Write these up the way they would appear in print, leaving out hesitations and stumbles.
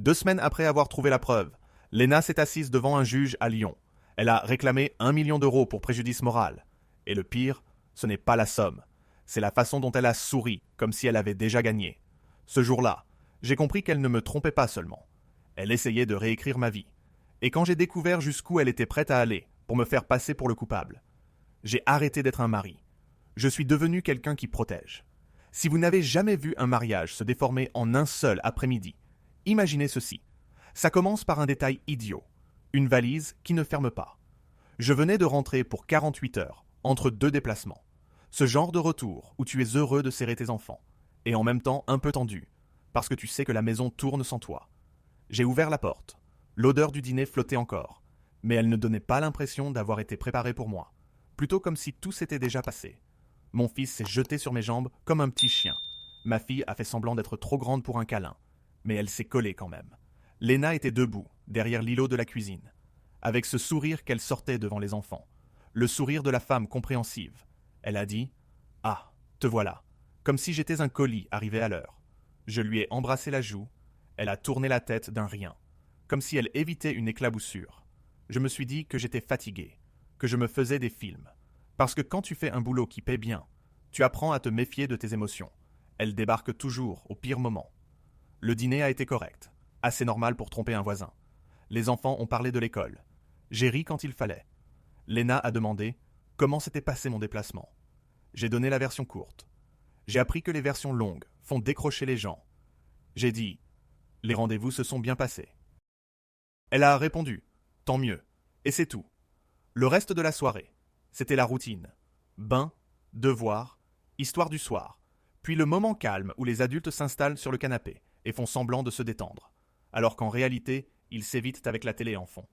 2 semaines après avoir trouvé la preuve, Léna s'est assise devant un juge à Lyon. Elle a réclamé 1 million d'euros pour préjudice moral. Et le pire, ce n'est pas la somme. C'est la façon dont elle a souri, comme si elle avait déjà gagné. Ce jour-là, j'ai compris qu'elle ne me trompait pas seulement. Elle essayait de réécrire ma vie. Et quand j'ai découvert jusqu'où elle était prête à aller pour me faire passer pour le coupable, j'ai arrêté d'être un mari. Je suis devenu quelqu'un qui protège. Si vous n'avez jamais vu un mariage se déformer en un seul après-midi, imaginez ceci. Ça commence par un détail idiot. Une valise qui ne ferme pas. Je venais de rentrer pour 48 heures, entre 2 déplacements. Ce genre de retour où tu es heureux de serrer tes enfants, et en même temps un peu tendu, parce que tu sais que la maison tourne sans toi. J'ai ouvert la porte. L'odeur du dîner flottait encore, mais elle ne donnait pas l'impression d'avoir été préparée pour moi, plutôt comme si tout s'était déjà passé. Mon fils s'est jeté sur mes jambes comme un petit chien. Ma fille a fait semblant d'être trop grande pour un câlin, mais elle s'est collée quand même. Léna était debout, derrière l'îlot de la cuisine, avec ce sourire qu'elle sortait devant les enfants, le sourire de la femme compréhensive. Elle a dit « Ah, te voilà », comme si j'étais un colis arrivé à l'heure. Je lui ai embrassé la joue, elle a tourné la tête d'un rien, comme si elle évitait une éclaboussure. Je me suis dit que j'étais fatigué, que je me faisais des films. Parce que quand tu fais un boulot qui paie bien, tu apprends à te méfier de tes émotions. Elles débarquent toujours au pire moment. Le dîner a été correct, assez normal pour tromper un voisin. Les enfants ont parlé de l'école. J'ai ri quand il fallait. Léna a demandé comment s'était passé mon déplacement. J'ai donné la version courte. J'ai appris que les versions longues font décrocher les gens. J'ai dit « Les rendez-vous se sont bien passés ». Elle a répondu « Tant mieux ». Et c'est tout. Le reste de la soirée, c'était la routine. Bain, devoir, histoire du soir. Puis le moment calme où les adultes s'installent sur le canapé et font semblant de se détendre. Alors qu'en réalité, ils s'évitent avec la télé en fond.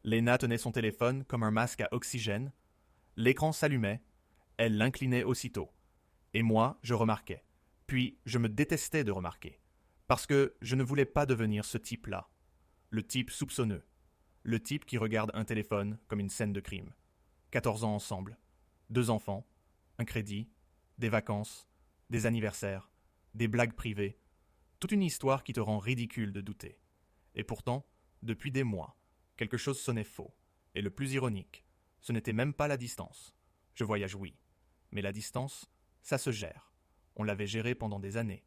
Léna tenait son téléphone comme un masque à oxygène. L'écran s'allumait. Elle l'inclinait aussitôt. Et moi, je remarquais. Puis, je me détestais de remarquer. Parce que je ne voulais pas devenir ce type-là. Le type soupçonneux. Le type qui regarde un téléphone comme une scène de crime. 14 ans ensemble. 2 enfants. Un crédit. Des vacances. Des anniversaires. Des blagues privées. Toute une histoire qui te rend ridicule de douter. Et pourtant, depuis des mois, quelque chose sonnait faux. Et le plus ironique, ce n'était même pas la distance. Je voyage, oui. Mais la distance, ça se gère. On l'avait géré pendant des années.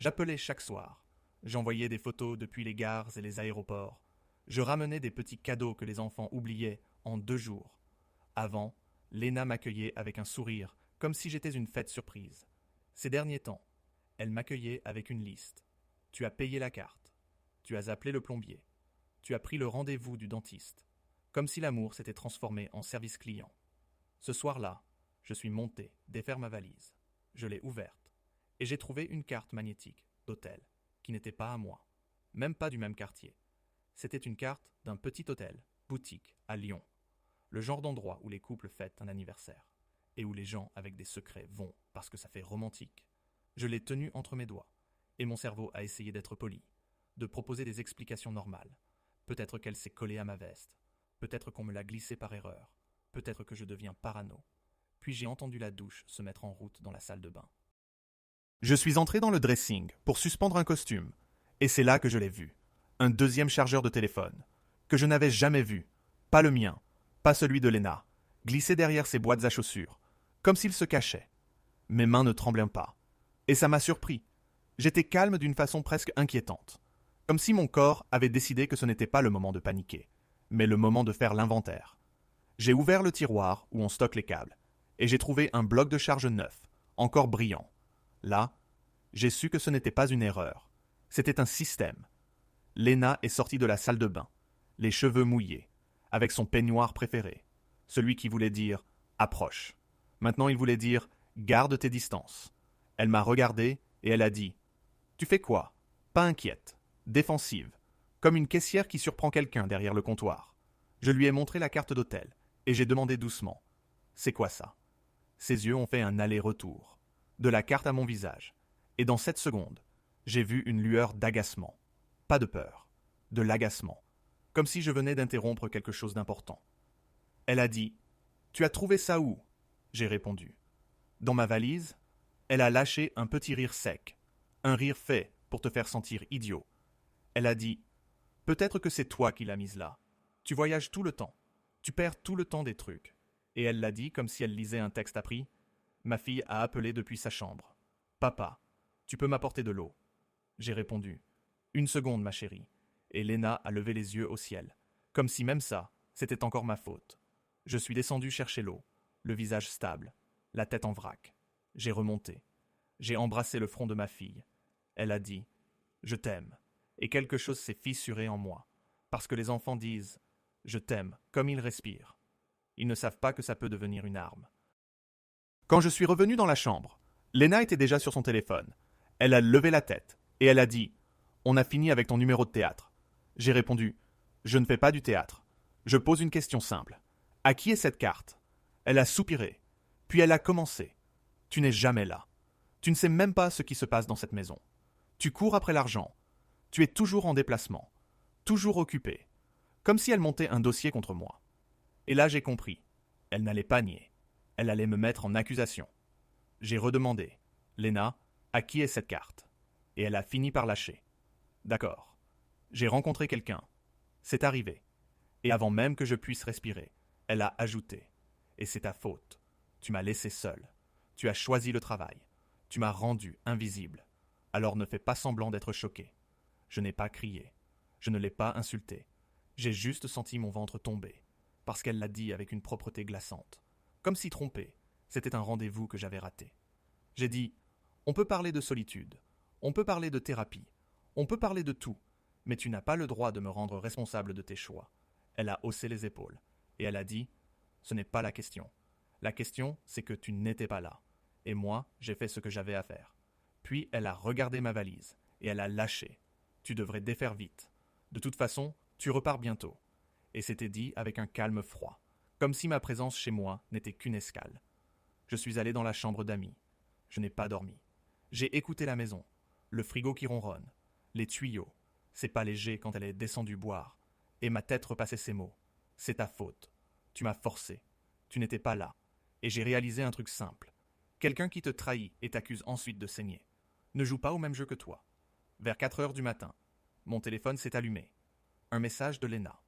J'appelais chaque soir. J'envoyais des photos depuis les gares et les aéroports. Je ramenais des petits cadeaux que les enfants oubliaient en 2 jours. Avant, Léna m'accueillait avec un sourire, comme si j'étais une fête surprise. Ces derniers temps, elle m'accueillait avec une liste. Tu as payé la carte. Tu as appelé le plombier. Tu as pris le rendez-vous du dentiste. Comme si l'amour s'était transformé en service client. Ce soir-là, je suis monté, défaire ma valise. Je l'ai ouverte. Et j'ai trouvé une carte magnétique d'hôtel, qui n'était pas à moi. Même pas du même quartier. C'était une carte d'un petit hôtel, boutique, à Lyon. Le genre d'endroit où les couples fêtent un anniversaire. Et où les gens avec des secrets vont parce que ça fait romantique. Je l'ai tenu entre mes doigts. Et mon cerveau a essayé d'être poli. De proposer des explications normales. Peut-être qu'elle s'est collée à ma veste. Peut-être qu'on me l'a glissée par erreur. Peut-être que je deviens parano. Puis j'ai entendu la douche se mettre en route dans la salle de bain. Je suis entré dans le dressing pour suspendre un costume. Et c'est là que je l'ai vu. Un deuxième chargeur de téléphone. Que je n'avais jamais vu. Pas le mien. Pas celui de Léna. Glissé derrière ses boîtes à chaussures. Comme s'il se cachait. Mes mains ne tremblaient pas. Et ça m'a surpris. J'étais calme d'une façon presque inquiétante. Comme si mon corps avait décidé que ce n'était pas le moment de paniquer, mais le moment de faire l'inventaire. J'ai ouvert le tiroir où on stocke les câbles, et j'ai trouvé un bloc de charge neuf, encore brillant. Là, j'ai su que ce n'était pas une erreur. C'était un système. Léna est sortie de la salle de bain, les cheveux mouillés, avec son peignoir préféré, celui qui voulait dire « approche ». Maintenant il voulait dire « garde tes distances ». Elle m'a regardé et elle a dit « Tu fais quoi ?» Pas inquiète, défensive, comme une caissière qui surprend quelqu'un derrière le comptoir. Je lui ai montré la carte d'hôtel et j'ai demandé doucement « C'est quoi ça ?» Ses yeux ont fait un aller-retour, de la carte à mon visage. Et dans 7 secondes, j'ai vu une lueur d'agacement. Pas de peur, de l'agacement, comme si je venais d'interrompre quelque chose d'important. Elle a dit « Tu as trouvé ça où ?» J'ai répondu « Dans ma valise ?» Elle a lâché un petit rire sec, un rire fait pour te faire sentir idiot. Elle a dit « Peut-être que c'est toi qui l'as mise là. Tu voyages tout le temps. Tu perds tout le temps des trucs. » Et elle l'a dit comme si elle lisait un texte appris. Ma fille a appelé depuis sa chambre. « Papa, tu peux m'apporter de l'eau ?» J'ai répondu « Une seconde, ma chérie. » Et Léna a levé les yeux au ciel, comme si même ça, c'était encore ma faute. Je suis descendu chercher l'eau, le visage stable, la tête en vrac. J'ai remonté. J'ai embrassé le front de ma fille. Elle a dit « Je t'aime » et quelque chose s'est fissuré en moi, parce que les enfants disent « Je t'aime » comme ils respirent. Ils ne savent pas que ça peut devenir une arme. Quand je suis revenu dans la chambre, Léna était déjà sur son téléphone. Elle a levé la tête et elle a dit « On a fini avec ton numéro de théâtre ». J'ai répondu « Je ne fais pas du théâtre. Je pose une question simple. À qui est cette carte ?» Elle a soupiré. Puis elle a commencé. « Tu n'es jamais là. Tu ne sais même pas ce qui se passe dans cette maison. Tu cours après l'argent. Tu es toujours en déplacement. Toujours occupé. » Comme si elle montait un dossier contre moi. Et là j'ai compris. Elle n'allait pas nier. Elle allait me mettre en accusation. J'ai redemandé. « Léna, à qui est cette carte ?» Et elle a fini par lâcher. « D'accord. J'ai rencontré quelqu'un. C'est arrivé. » Et avant même que je puisse respirer, elle a ajouté. « Et c'est ta faute. Tu m'as laissé seul. Tu as choisi le travail. Tu m'as rendu invisible. Alors ne fais pas semblant d'être choqué. » Je n'ai pas crié. Je ne l'ai pas insulté. J'ai juste senti mon ventre tomber, parce qu'elle l'a dit avec une propreté glaçante. Comme si trompé, c'était un rendez-vous que j'avais raté. J'ai dit « On peut parler de solitude. On peut parler de thérapie. On peut parler de tout. Mais tu n'as pas le droit de me rendre responsable de tes choix. » Elle a haussé les épaules, et elle a dit « Ce n'est pas la question. La question, c'est que tu n'étais pas là. Et moi, j'ai fait ce que j'avais à faire. » Puis elle a regardé ma valise, et elle a lâché. « Tu devrais défaire vite. De toute façon, tu repars bientôt. » Et c'était dit avec un calme froid, comme si ma présence chez moi n'était qu'une escale. Je suis allé dans la chambre d'amis. Je n'ai pas dormi. J'ai écouté la maison, le frigo qui ronronne, les tuyaux. C'est pas léger quand elle est descendue boire. Et ma tête repassait ces mots. C'est ta faute. Tu m'as forcé. Tu n'étais pas là. Et j'ai réalisé un truc simple. Quelqu'un qui te trahit et t'accuse ensuite de saigner ne joue pas au même jeu que toi. Vers 4 heures du matin, mon téléphone s'est allumé. Un message de Léna.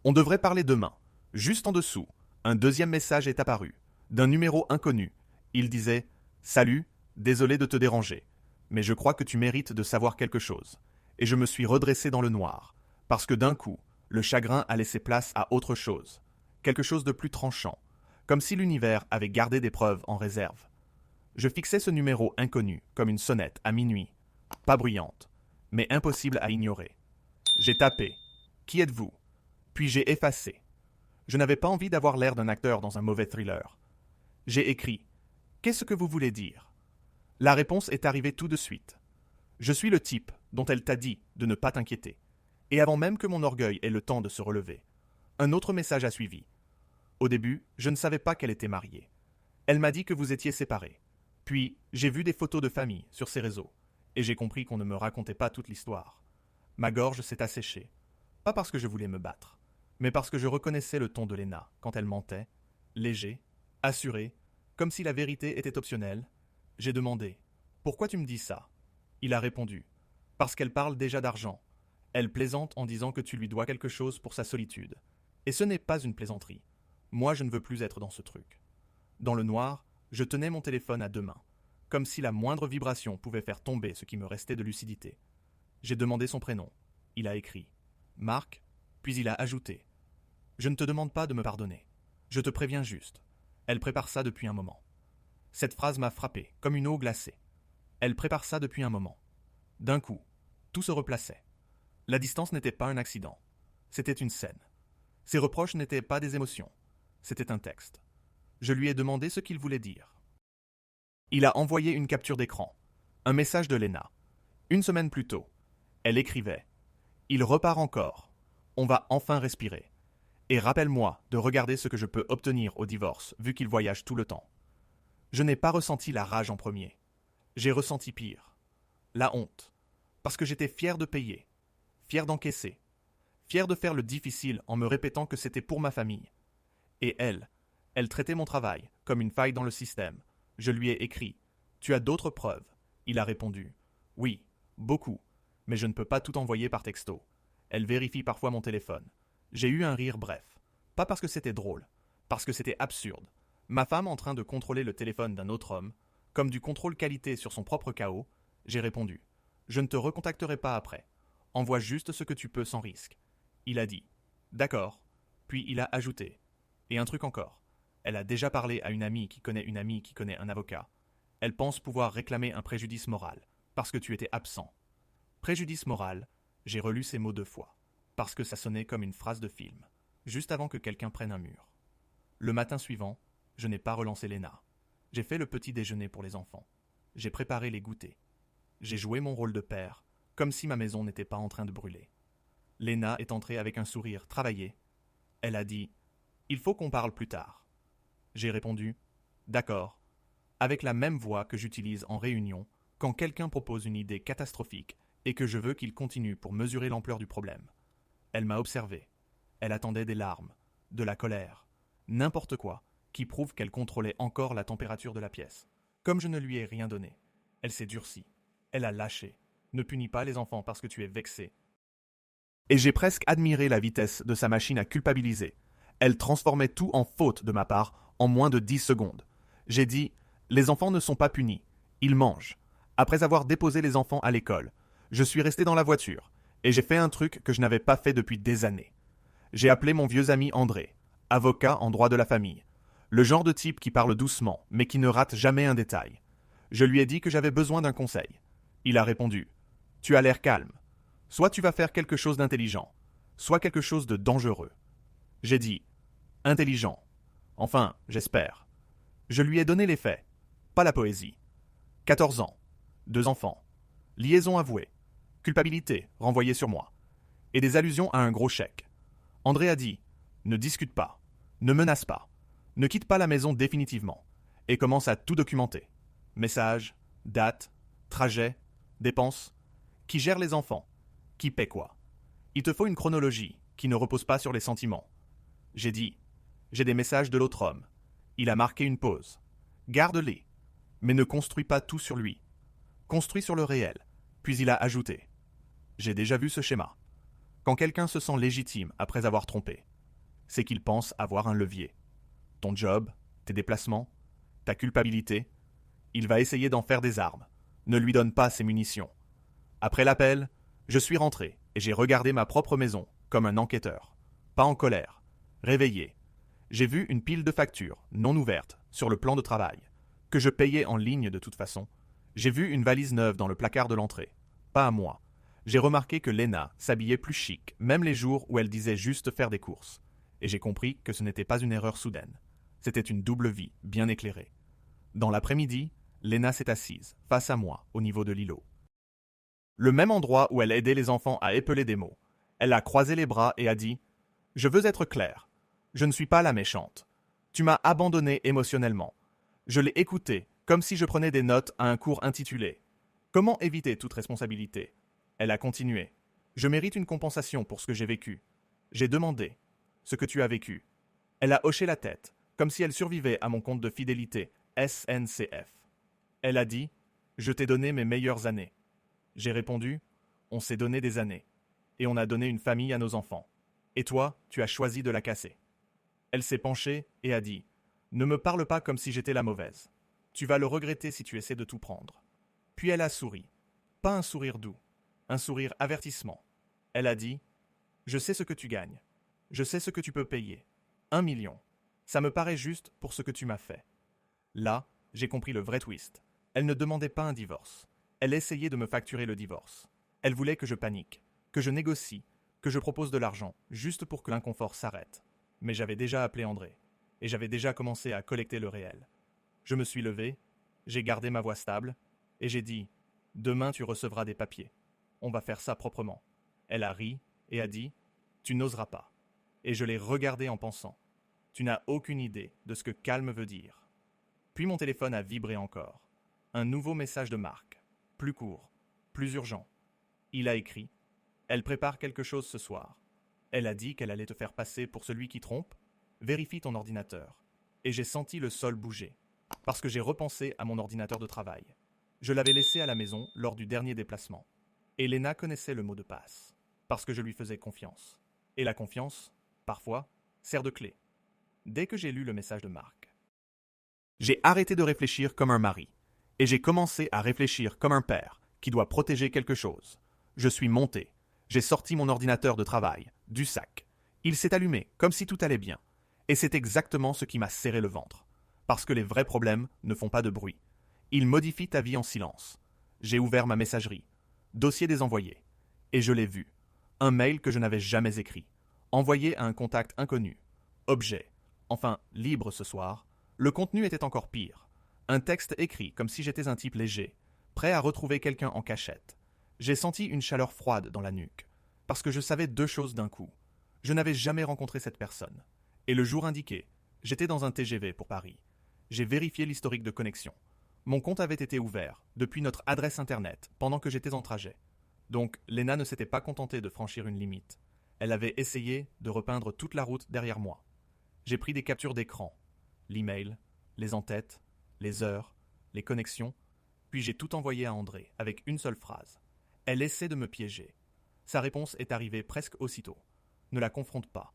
On devrait parler demain. Juste en dessous, un deuxième message est apparu, d'un numéro inconnu. Il disait « Salut, désolé de te déranger, mais je crois que tu mérites de savoir quelque chose. » Et je me suis redressé dans le noir, parce que d'un coup, le chagrin a laissé place à autre chose, quelque chose de plus tranchant, comme si l'univers avait gardé des preuves en réserve. Je fixais ce numéro inconnu comme une sonnette à minuit, pas bruyante, mais impossible à ignorer. J'ai tapé « Qui êtes-vous » Puis j'ai effacé. Je n'avais pas envie d'avoir l'air d'un acteur dans un mauvais thriller. J'ai écrit « Qu'est-ce que vous voulez dire ?» La réponse est arrivée tout de suite. Je suis le type dont elle t'a dit de ne pas t'inquiéter. Et avant même que mon orgueil ait le temps de se relever, un autre message a suivi. Au début, je ne savais pas qu'elle était mariée. Elle m'a dit que vous étiez séparés. Puis, j'ai vu des photos de famille sur ses réseaux, et j'ai compris qu'on ne me racontait pas toute l'histoire. Ma gorge s'est asséchée. Pas parce que je voulais me battre, mais parce que je reconnaissais le ton de Léna quand elle mentait, léger, assuré, comme si la vérité était optionnelle. J'ai demandé « Pourquoi tu me dis ça ?» Il a répondu « Parce qu'elle parle déjà d'argent. Elle plaisante en disant que tu lui dois quelque chose pour sa solitude. Et ce n'est pas une plaisanterie. Moi, je ne veux plus être dans ce truc. » Dans le noir, je tenais mon téléphone à 2 mains, comme si la moindre vibration pouvait faire tomber ce qui me restait de lucidité. J'ai demandé son prénom. Il a écrit « Marc », puis il a ajouté « Je ne te demande pas de me pardonner. Je te préviens juste. Elle prépare ça depuis un moment. » Cette phrase m'a frappé, comme une eau glacée. Elle prépare ça depuis un moment. D'un coup, tout se replaçait. La distance n'était pas un accident. C'était une scène. Ses reproches n'étaient pas des émotions. C'était un texte. Je lui ai demandé ce qu'il voulait dire. Il a envoyé une capture d'écran. Un message de Léna. 1 semaine plus tôt. Elle écrivait « Il repart encore. On va enfin respirer. Et rappelle-moi de regarder ce que je peux obtenir au divorce, vu qu'il voyage tout le temps. » Je n'ai pas ressenti la rage en premier. J'ai ressenti pire. La honte. Parce que j'étais fier de payer. Fier d'encaisser. Fier de faire le difficile en me répétant que c'était pour ma famille. Et elle traitait mon travail comme une faille dans le système. Je lui ai écrit « Tu as d'autres preuves ?» Il a répondu « Oui, beaucoup. Mais je ne peux pas tout envoyer par texto. Elle vérifie parfois mon téléphone. J'ai eu un rire bref. Pas parce que c'était drôle, parce que c'était absurde. Ma femme en train de contrôler le téléphone d'un autre homme, comme du contrôle qualité sur son propre chaos, j'ai répondu. Je ne te recontacterai pas après. Envoie juste ce que tu peux sans risque. Il a dit. D'accord. Puis il a ajouté. Et un truc encore. Elle a déjà parlé à une amie qui connaît une amie qui connaît un avocat. Elle pense pouvoir réclamer un préjudice moral, parce que tu étais absent. Préjudice moral, j'ai relu ces mots 2 fois, parce que ça sonnait comme une phrase de film, juste avant que quelqu'un prenne un mur. Le matin suivant, je n'ai pas relancé Léna. J'ai fait le petit déjeuner pour les enfants. J'ai préparé les goûters. J'ai joué mon rôle de père, comme si ma maison n'était pas en train de brûler. Léna est entrée avec un sourire travaillé. Elle a dit « Il faut qu'on parle plus tard ». J'ai répondu « D'accord », avec la même voix que j'utilise en réunion quand quelqu'un propose une idée catastrophique et que je veux qu'il continue pour mesurer l'ampleur du problème. Elle m'a observé. Elle attendait des larmes, de la colère, n'importe quoi qui prouve qu'elle contrôlait encore la température de la pièce. Comme je ne lui ai rien donné, elle s'est durcie. Elle a lâché. Ne punis pas les enfants parce que tu es vexé. Et j'ai presque admiré la vitesse de sa machine à culpabiliser. Elle transformait tout en faute de ma part en moins de 10 secondes. J'ai dit « Les enfants ne sont pas punis. Ils mangent. » Après avoir déposé les enfants à l'école, je suis resté dans la voiture et j'ai fait un truc que je n'avais pas fait depuis des années. J'ai appelé mon vieux ami André, avocat en droit de la famille. Le genre de type qui parle doucement, mais qui ne rate jamais un détail. Je lui ai dit que j'avais besoin d'un conseil. Il a répondu « Tu as l'air calme. Soit tu vas faire quelque chose d'intelligent, soit quelque chose de dangereux. » J'ai dit « Intelligent. Enfin, j'espère. » Je lui ai donné les faits, pas la poésie. 14 ans, 2 enfants, liaison avouée, culpabilité renvoyée sur moi, et des allusions à un gros chèque. André a dit « Ne discute pas, ne menace pas, ne quitte pas la maison définitivement, et commence à tout documenter. Messages, dates, trajets, dépenses, qui gère les enfants, qui paie quoi. Il te faut une chronologie qui ne repose pas sur les sentiments. » J'ai dit « J'ai des messages de l'autre homme. Il a marqué une pause. Garde-les, mais ne construis pas tout sur lui. Construis sur le réel. » Puis il a ajouté « J'ai déjà vu ce schéma. Quand quelqu'un se sent légitime après avoir trompé, c'est qu'il pense avoir un levier. Ton job, tes déplacements, ta culpabilité, il va essayer d'en faire des armes. Ne lui donne pas ses munitions. Après l'appel, je suis rentré et j'ai regardé ma propre maison comme un enquêteur. Pas en colère, réveillé. J'ai vu une pile de factures, non ouvertes, sur le plan de travail, que je payais en ligne de toute façon. J'ai vu une valise neuve dans le placard de l'entrée. Pas à moi. J'ai remarqué que Léna s'habillait plus chic, même les jours où elle disait juste faire des courses. Et j'ai compris que ce n'était pas une erreur soudaine. C'était une double vie, bien éclairée. Dans l'après-midi, Léna s'est assise, face à moi, au niveau de l'îlot. Le même endroit où elle aidait les enfants à épeler des mots. Elle a croisé les bras et a dit « Je veux être claire. Je ne suis pas la méchante. Tu m'as abandonné émotionnellement. Je l'ai écoutée, comme si je prenais des notes à un cours intitulé « Comment éviter toute responsabilité ?» Elle a continué « Je mérite une compensation pour ce que j'ai vécu. J'ai demandé ce que tu as vécu. » Elle a hoché la tête, comme si elle survivait à mon compte de fidélité, SNCF. Elle a dit « Je t'ai donné mes meilleures années. » J'ai répondu « On s'est donné des années. Et on a donné une famille à nos enfants. Et toi, tu as choisi de la casser. » Elle s'est penchée et a dit « Ne me parle pas comme si j'étais la mauvaise. Tu vas le regretter si tu essaies de tout prendre. » Puis elle a souri. Pas un sourire doux, un sourire avertissement. Elle a dit « Je sais ce que tu gagnes. Je sais ce que tu peux payer. 1 million. Ça me paraît juste pour ce que tu m'as fait. » Là, j'ai compris le vrai twist. Elle ne demandait pas un divorce. Elle essayait de me facturer le divorce. Elle voulait que je panique, que je négocie, que je propose de l'argent, juste pour que l'inconfort s'arrête. Mais j'avais déjà appelé André, et j'avais déjà commencé à collecter le réel. Je me suis levé, j'ai gardé ma voix stable, et j'ai dit « Demain tu recevras des papiers. On va faire ça proprement. » Elle a ri et a dit « Tu n'oseras pas. » Et je l'ai regardée en pensant « Tu n'as aucune idée de ce que calme veut dire. » Puis mon téléphone a vibré encore. Un nouveau message de Marc. Plus court, plus urgent. Il a écrit « Elle prépare quelque chose ce soir. Elle a dit qu'elle allait te faire passer pour celui qui trompe. Vérifie ton ordinateur. » Et j'ai senti le sol bouger, parce que j'ai repensé à mon ordinateur de travail. Je l'avais laissé à la maison lors du dernier déplacement. Et Léna connaissait le mot de passe, parce que je lui faisais confiance. Et la confiance, parfois, sert de clé. Dès que j'ai lu le message de Marc, j'ai arrêté de réfléchir comme un mari, et j'ai commencé à réfléchir comme un père qui doit protéger quelque chose. Je suis monté, j'ai sorti mon ordinateur de travail, du sac. Il s'est allumé, comme si tout allait bien. Et c'est exactement ce qui m'a serré le ventre. Parce que les vrais problèmes ne font pas de bruit. Ils modifient ta vie en silence. J'ai ouvert ma messagerie, dossier des envoyés, et je l'ai vu. Un mail que je n'avais jamais écrit, envoyé à un contact inconnu. Objet, enfin libre ce soir. Le contenu était encore pire. Un texte écrit comme si j'étais un type léger, prêt à retrouver quelqu'un en cachette. J'ai senti une chaleur froide dans la nuque, parce que je savais deux choses d'un coup. Je n'avais jamais rencontré cette personne. Et le jour indiqué, j'étais dans un TGV pour Paris. J'ai vérifié l'historique de connexion. Mon compte avait été ouvert depuis notre adresse internet pendant que j'étais en trajet. Donc, Léna ne s'était pas contentée de franchir une limite. Elle avait essayé de repeindre toute la route derrière moi. J'ai pris des captures d'écran, l'email, les en-têtes, les heures, les connexions, puis j'ai tout envoyé à André avec une seule phrase. Elle essaie de me piéger. Sa réponse est arrivée presque aussitôt. Ne la confronte pas.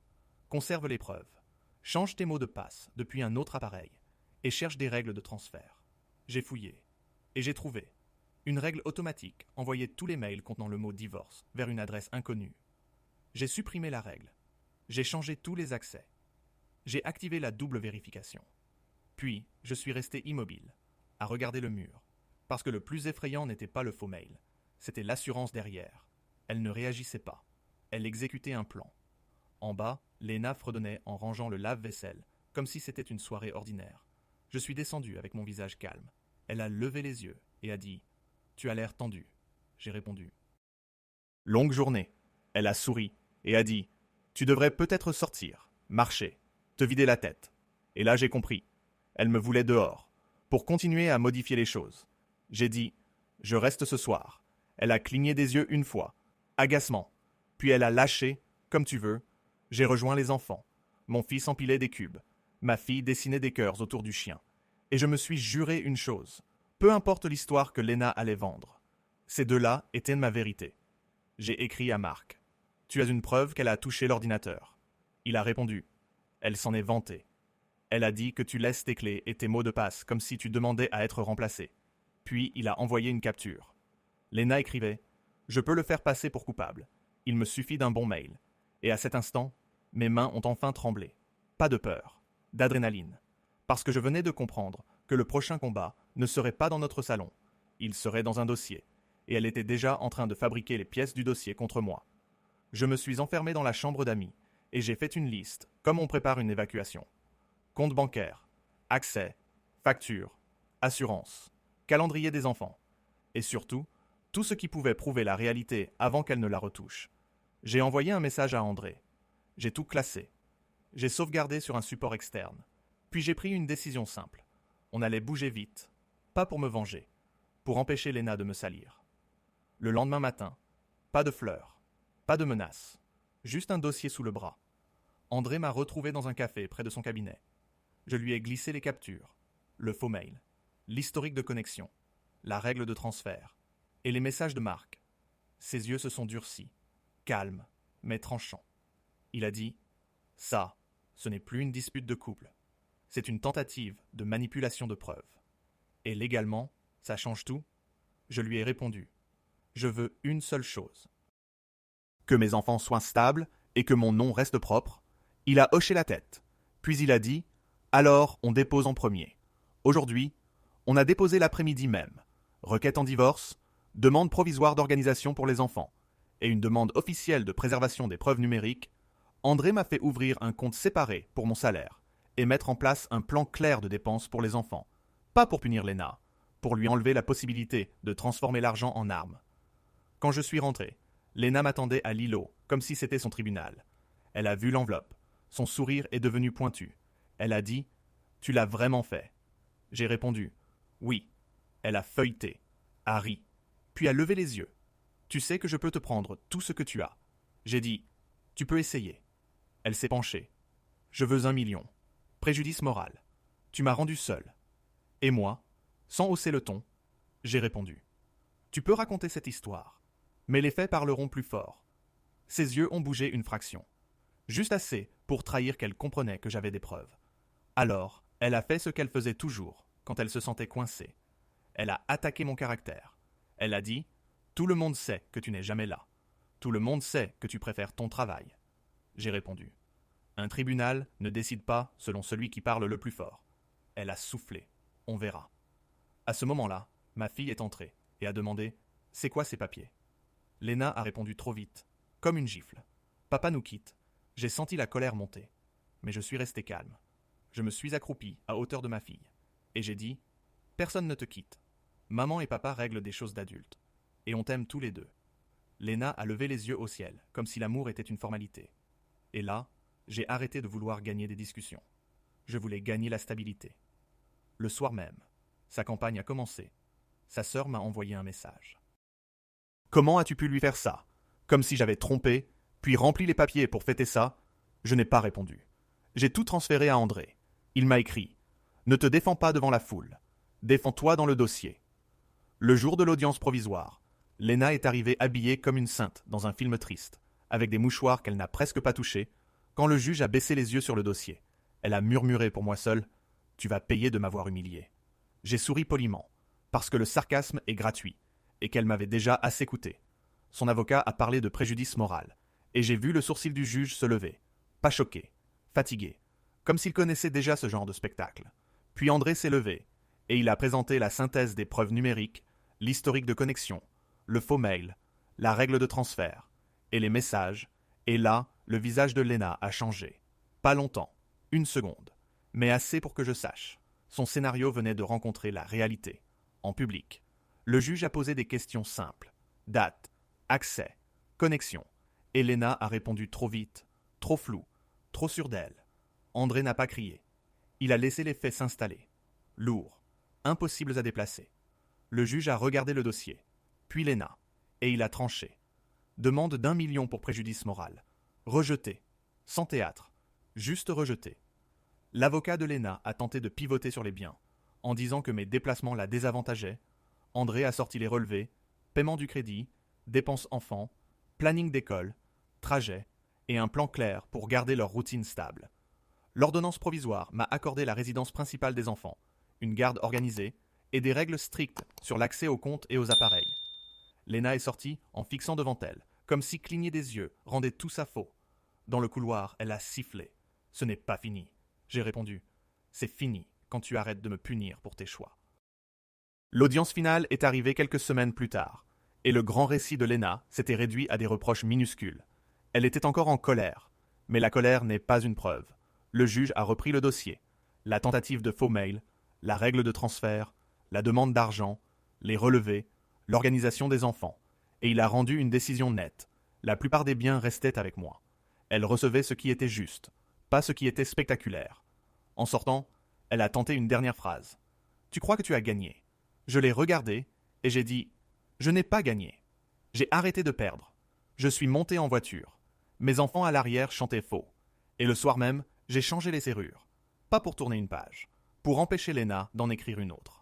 Conserve les preuves. Change tes mots de passe depuis un autre appareil et cherche des règles de transfert. J'ai fouillé et j'ai trouvé. Une règle automatique envoyait tous les mails contenant le mot divorce vers une adresse inconnue. J'ai supprimé la règle. J'ai changé tous les accès. J'ai activé la double vérification. Puis, je suis resté immobile, à regarder le mur, parce que le plus effrayant n'était pas le faux mail, c'était l'assurance derrière. Elle ne réagissait pas. Elle exécutait un plan. En bas, Léna fredonnait en rangeant le lave-vaisselle, comme si c'était une soirée ordinaire. Je suis descendu avec mon visage calme. Elle a levé les yeux et a dit « Tu as l'air tendu ». J'ai répondu. Longue journée. Elle a souri et a dit « Tu devrais peut-être sortir, marcher, te vider la tête ». Et là j'ai compris. Elle me voulait dehors, pour continuer à modifier les choses. J'ai dit « Je reste ce soir ». Elle a cligné des yeux une fois, agacement. Puis elle a lâché, comme tu veux. J'ai rejoint les enfants. Mon fils empilait des cubes. Ma fille dessinait des cœurs autour du chien. Et je me suis juré une chose. Peu importe l'histoire que Léna allait vendre. Ces deux-là étaient ma vérité. J'ai écrit à Marc. Tu as une preuve qu'elle a touché l'ordinateur. Il a répondu. Elle s'en est vantée. Elle a dit que tu laisses tes clés et tes mots de passe comme si tu demandais à être remplacé. Puis il a envoyé une capture. Léna écrivait « Je peux le faire passer pour coupable. Il me suffit d'un bon mail. » Et à cet instant, mes mains ont enfin tremblé. Pas de peur, d'adrénaline. Parce que je venais de comprendre que le prochain combat ne serait pas dans notre salon. Il serait dans un dossier. Et elle était déjà en train de fabriquer les pièces du dossier contre moi. Je me suis enfermé dans la chambre d'amis et j'ai fait une liste, comme on prépare une évacuation. Compte bancaire, accès, facture, assurance, calendrier des enfants. Et surtout, tout ce qui pouvait prouver la réalité avant qu'elle ne la retouche. J'ai envoyé un message à André. J'ai tout classé. J'ai sauvegardé sur un support externe. Puis j'ai pris une décision simple. On allait bouger vite, pas pour me venger, pour empêcher Léna de me salir. Le lendemain matin, pas de fleurs, pas de menaces, juste un dossier sous le bras. André m'a retrouvé dans un café près de son cabinet. Je lui ai glissé les captures, le faux mail, l'historique de connexion, la règle de transfert et les messages de Marc. Ses yeux se sont durcis, calmes, mais tranchants. Il a dit « Ça, ce n'est plus une dispute de couple. C'est une tentative de manipulation de preuves. Et légalement, ça change tout ?» Je lui ai répondu « Je veux une seule chose. Que mes enfants soient stables et que mon nom reste propre. » Il a hoché la tête. Puis il a dit « Alors, on dépose en premier. Aujourd'hui, on a déposé l'après-midi même. Requête en divorce, demande provisoire d'organisation pour les enfants et une demande officielle de préservation des preuves numériques. André m'a fait ouvrir un compte séparé pour mon salaire et mettre en place un plan clair de dépenses pour les enfants. Pas pour punir Léna, pour lui enlever la possibilité de transformer l'argent en arme. Quand je suis rentré, Léna m'attendait à l'îlot, comme si c'était son tribunal. Elle a vu l'enveloppe. Son sourire est devenu pointu. Elle a dit « Tu l'as vraiment fait ?» J'ai répondu « Oui ». Elle a feuilleté, a ri, puis a levé les yeux. « Tu sais que je peux te prendre tout ce que tu as. » J'ai dit « Tu peux essayer. » Elle s'est penchée. « Je veux 1 million. Préjudice moral. Tu m'as rendu seul. » Et moi, sans hausser le ton, j'ai répondu « Tu peux raconter cette histoire, Mais les faits parleront plus fort. Ses yeux ont bougé une fraction. Juste assez pour trahir qu'elle comprenait que j'avais des preuves. Alors, elle a fait ce qu'elle faisait toujours quand elle se sentait coincée. Elle a attaqué mon caractère. Elle a dit « Tout le monde sait que tu n'es jamais là. Tout le monde sait que tu préfères ton travail. » J'ai répondu « Un tribunal ne décide pas selon celui qui parle le plus fort. » Elle a soufflé. On verra. À ce moment-là, ma fille est entrée et a demandé « C'est quoi ces papiers ?» Léna a répondu trop vite, comme une gifle. Papa nous quitte. J'ai senti la colère monter. Mais je suis resté calme. Je me suis accroupi à hauteur de ma fille. Et j'ai dit « Personne ne te quitte. Maman et papa règlent des choses d'adultes. Et on t'aime tous les deux. » Léna a levé les yeux au ciel, comme si l'amour était une formalité. Et là, j'ai arrêté de vouloir gagner des discussions. Je voulais gagner la stabilité. Le soir même, sa campagne a commencé. Sa sœur m'a envoyé un message. « Comment as-tu pu lui faire ça ? Comme si j'avais trompé, puis rempli les papiers pour fêter ça. » Je n'ai pas répondu. J'ai tout transféré à André. Il m'a écrit « Ne te défends pas devant la foule. Défends-toi dans le dossier. » Le jour de l'audience provisoire, Léna est arrivée habillée comme une sainte dans un film triste, avec des mouchoirs qu'elle n'a presque pas touchés, quand le juge a baissé les yeux sur le dossier. Elle a murmuré pour moi seule « Tu vas payer de m'avoir humilié. » J'ai souri poliment, parce que le sarcasme est gratuit, et qu'elle m'avait déjà assez coûté. Son avocat a parlé de préjudice moral, et j'ai vu le sourcil du juge se lever, pas choqué, fatigué, comme s'il connaissait déjà ce genre de spectacle. Puis André s'est levé, et il a présenté la synthèse des preuves numériques, l'historique de connexion, le faux mail, la règle de transfert, et les messages, et là, le visage de Léna a changé. Pas longtemps, 1 seconde, mais assez pour que je sache. Son scénario venait de rencontrer la réalité, en public. Le juge a posé des questions simples. Date, accès, connexion. Et Léna a répondu trop vite, trop flou, trop sûr d'elle. André n'a pas crié. Il a laissé les faits s'installer. Lourds, impossibles à déplacer. Le juge a regardé le dossier, puis Léna, et il a tranché. Demande d'1 million pour préjudice moral. Rejeté, sans théâtre, juste rejeté. L'avocat de Léna a tenté de pivoter sur les biens, en disant que mes déplacements la désavantageaient. André a sorti les relevés, paiement du crédit, dépenses enfants, planning d'école, trajet, et un plan clair pour garder leur routine stable. L'ordonnance provisoire m'a accordé la résidence principale des enfants, une garde organisée, et des règles strictes sur l'accès aux comptes et aux appareils. Léna est sortie en fixant devant elle, comme si cligner des yeux rendait tout ça faux. Dans le couloir, elle a sifflé. « Ce n'est pas fini. » J'ai répondu « C'est fini quand tu arrêtes de me punir pour tes choix. » L'audience finale est arrivée quelques semaines plus tard, et le grand récit de Léna s'était réduit à des reproches minuscules. Elle était encore en colère, mais la colère n'est pas une preuve. Le juge a repris le dossier, la tentative de faux mail, la règle de transfert, la demande d'argent, les relevés, l'organisation des enfants, et il a rendu une décision nette. La plupart des biens restaient avec moi. Elle recevait ce qui était juste, pas ce qui était spectaculaire. En sortant, elle a tenté une dernière phrase. « Tu crois que tu as gagné ?» Je l'ai regardée et j'ai dit « Je n'ai pas gagné. J'ai arrêté de perdre. Je suis monté en voiture. Mes enfants à l'arrière chantaient faux. Et le soir même, j'ai changé les serrures. Pas pour tourner une page, pour empêcher Léna d'en écrire une autre. »